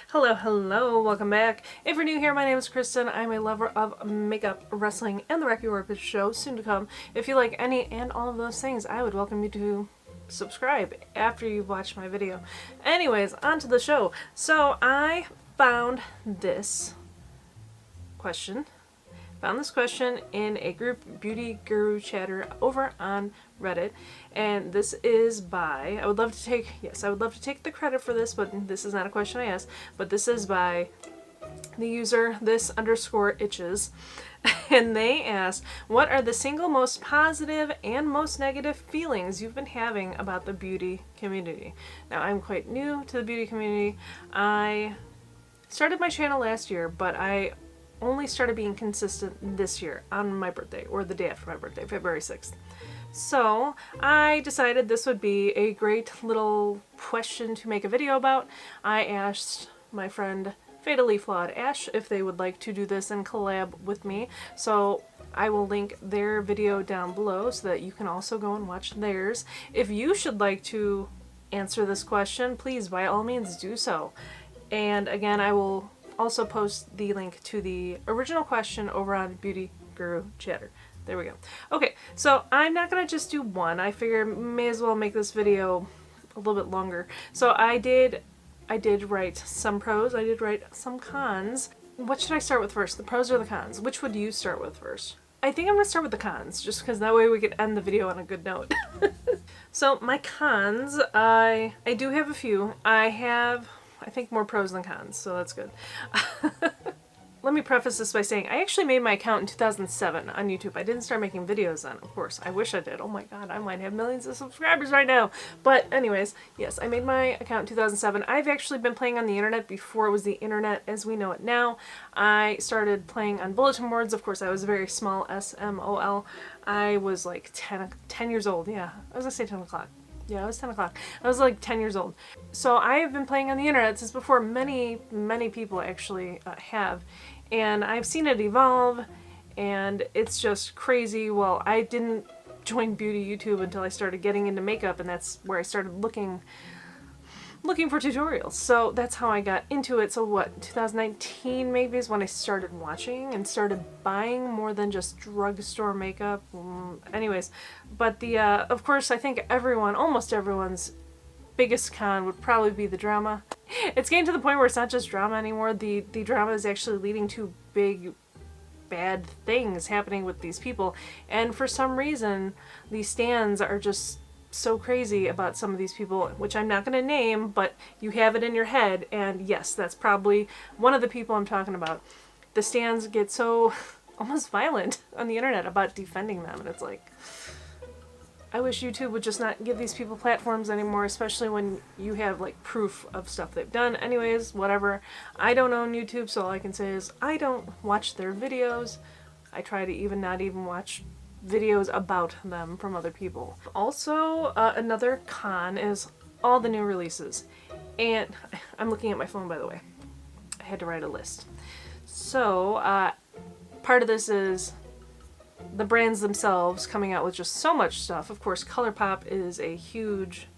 Hello, hello, welcome back. If you're new here, my name is Kristen. I'm a lover of makeup, wrestling, and the Rocky Horror Picture Show, soon to come. If you like any and all of those things, I would welcome you to subscribe after you've watched my video. Anyways, on to the show. So I found this question. In a group beauty guru chatter over on Reddit, and this is by, I would love to take the credit for this, but this is not a question I asked, but this is by the user this_itches, and they asked, what are the single most positive and most negative feelings you've been having about the beauty community? Now, I'm quite new to the beauty community. I started my channel last year, but I only started being consistent this year on my birthday, or the day after my birthday, February 6th. So I decided this would be a great little question to make a video about. I asked my friend Fatally Flawed Ash if they would like to do this and collab with me. So I will link their video down below so that you can also go and watch theirs. If you should like to answer this question, please by all means do so. And again, I will also post the link to the original question over on Beauty Guru Chatter. There we go. Okay, so I'm not gonna just do one. I figure may as well make this video a little bit longer. So I did write some pros, I did write some cons. What should I start with first, the pros or the cons? Which would you start with first? I think I'm gonna start with the cons, just because that way we could end the video on a good note. So my cons, I do have a few. I think more pros than cons, so that's good. Let me preface this by saying I actually made my account in 2007 on YouTube. I didn't start making videos then, of course. I wish I did. Oh my god, I might have millions of subscribers right now. But anyways, yes, I made my account in 2007. I've actually been playing on the internet before it was the internet as we know it now. I started playing on bulletin boards. Of course, I was very small, SMOL. I was like 10 years old. Yeah, I was gonna say 10 o'clock. Yeah, it was 10 o'clock. I was like 10 years old. So I have been playing on the internet since before many people actually have. And I've seen it evolve, and it's just crazy. Well, I didn't join beauty YouTube until I started getting into makeup, and that's where I started looking for tutorials. So that's how I got into it. So what, 2019 maybe is when I started watching and started buying more than just drugstore makeup. Anyways, but of course I think almost everyone's biggest con would probably be the drama. It's getting to the point where it's not just drama anymore. The drama is actually leading to big bad things happening with these people, and for some reason these stans are just so crazy about some of these people, which I'm not going to name, but you have it in your head, and yes, that's probably one of the people I'm talking about. The stans get so almost violent on the internet about defending them, and it's like, I wish YouTube would just not give these people platforms anymore, especially when you have like proof of stuff they've done. Anyways, whatever. I don't own YouTube, so all I can say is I don't watch their videos. I try to not even watch videos about them from other people. Also, another con is all the new releases. And I'm looking at my phone, by the way. I had to write a list. So, part of this is the brands themselves coming out with just so much stuff. Of course, ColourPop is a huge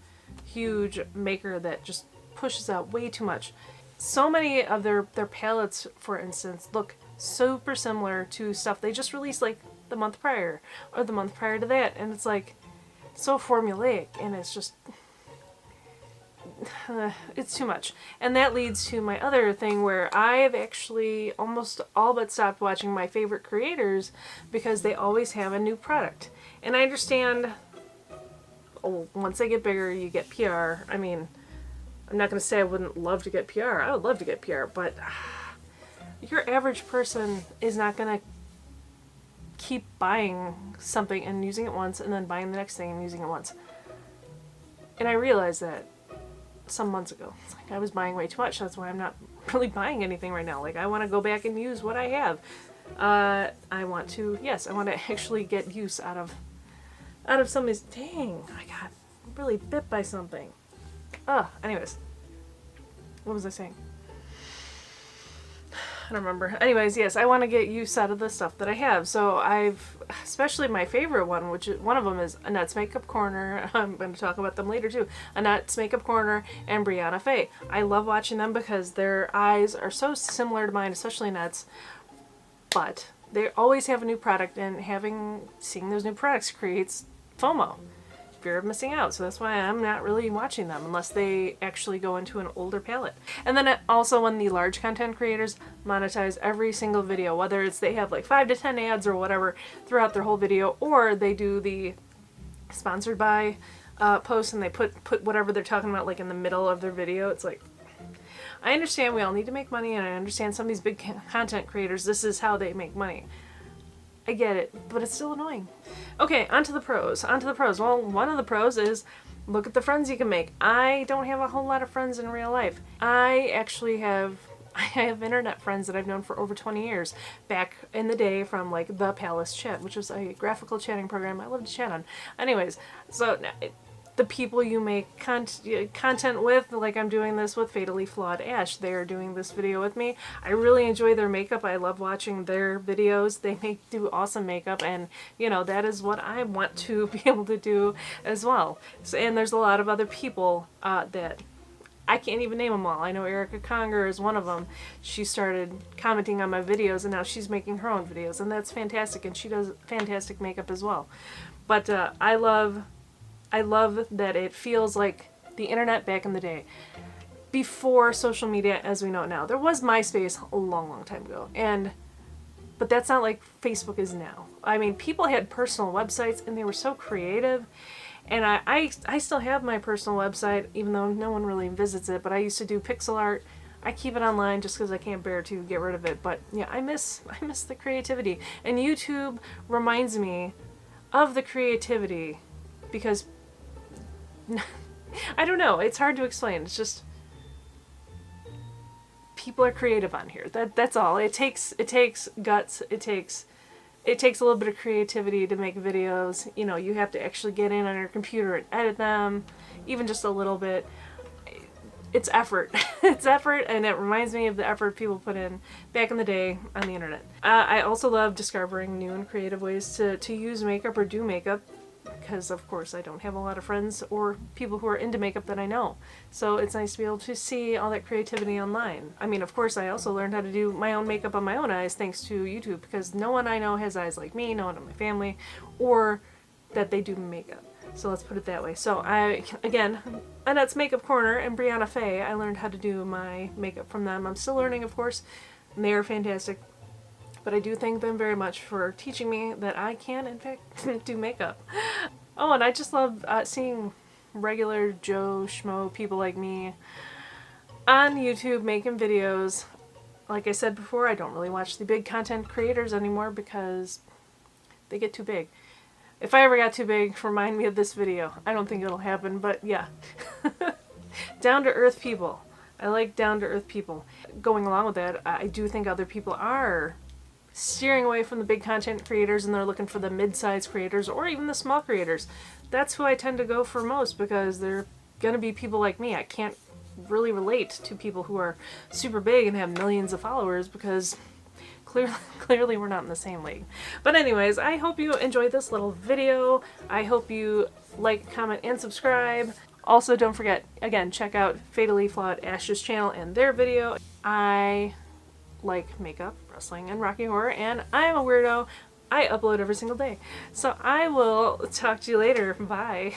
maker that just pushes out way too much. So many of their palettes, for instance, look super similar to stuff they just released like the month prior or the month prior to that, and it's like so formulaic, and it's just it's too much. And that leads to my other thing where I've actually almost all but stopped watching my favorite creators because they always have a new product. And I understand, once they get bigger you get PR. I mean, I'm not going to say I wouldn't love to get PR. I would love to get PR, but your average person is not going to keep buying something and using it once and then buying the next thing and using it once. And I realized that some months ago. It's like I was buying way too much. That's why I'm not really buying anything right now. Like, I want to go back and use what I have. I want to actually get use out of some of these. Dang, I got really bit by something. Anyways. What was I saying? don't remember. Anyways, yes, I want to get use out of the stuff that I have. So especially my favorite one, which one of them is Annette's Makeup Corner. I'm going to talk about them later too. Annette's Makeup Corner and Brianna Faye. I love watching them because their eyes are so similar to mine, especially Annette's. But they always have a new product, and seeing those new products creates FOMO. Fear of missing out. So that's why I'm not really watching them unless they actually go into an older palette. And then also when the large content creators monetize every single video, whether it's they have like 5 to 10 ads or whatever throughout their whole video, or they do the sponsored by post and they put whatever they're talking about like in the middle of their video. It's like, I understand we all need to make money, and I understand some of these big content creators, this is how they make money. I get it, but it's still annoying. Okay, on to the pros. Well, one of the pros is look at the friends you can make. I don't have a whole lot of friends in real life. I have internet friends that I've known for over 20 years. Back in the day from like the Palace Chat, which was a graphical chatting program I love to chat on. Anyways, so the people you make content with, like I'm doing this with Fatally Flawed Ash. They are doing this video with me. I really enjoy their makeup. I love watching their videos. They do awesome makeup, and you know, that is what I want to be able to do as well. So, and there's a lot of other people that I can't even name them all. I know Erica Conger is one of them. She started commenting on my videos, and now she's making her own videos, and that's fantastic, and she does fantastic makeup as well. But I love that it feels like the internet back in the day, before social media as we know it now. There was MySpace a long, long time ago, but that's not like Facebook is now. I mean, people had personal websites and they were so creative, and I still have my personal website, even though no one really visits it, but I used to do pixel art. I keep it online just because I can't bear to get rid of it, but yeah, I miss the creativity, and YouTube reminds me of the creativity because I don't know, it's hard to explain. It's just people are creative on here. That's all. It takes guts. It takes a little bit of creativity to make videos. You know, you have to actually get in on your computer and edit them, even just a little bit. It's effort. It's effort, and it reminds me of the effort people put in back in the day on the internet. I also love discovering new and creative ways to use makeup or do makeup, because of course I don't have a lot of friends or people who are into makeup that I know. So it's nice to be able to see all that creativity online. I mean, of course I also learned how to do my own makeup on my own eyes thanks to YouTube, because no one I know has eyes like me, no one in my family, or that they do makeup. So let's put it that way. So again, Annette's Makeup Corner and Brianna Faye, I learned how to do my makeup from them. I'm still learning, of course, and they are fantastic. But I do thank them very much for teaching me that I can, in fact, do makeup. Oh, and I just love seeing regular Joe Schmo people like me on YouTube making videos. Like I said before, I don't really watch the big content creators anymore because they get too big. If I ever got too big, remind me of this video. I don't think it'll happen, but yeah. Down-to-earth people. I like down-to-earth people. Going along with that, I do think other people are steering away from the big content creators, and they're looking for the mid-sized creators or even the small creators. That's who I tend to go for most, because they're gonna be people like me. I can't really relate to people who are super big and have millions of followers, because clearly we're not in the same league. But anyways, I hope you enjoyed this little video. I hope you like, comment, and subscribe. Also, don't forget, again, check out Fatally Flawed Ash's channel and their video. I like makeup, wrestling, and Rocky Horror, and I'm a weirdo. I upload every single day. So I will talk to you later. Bye.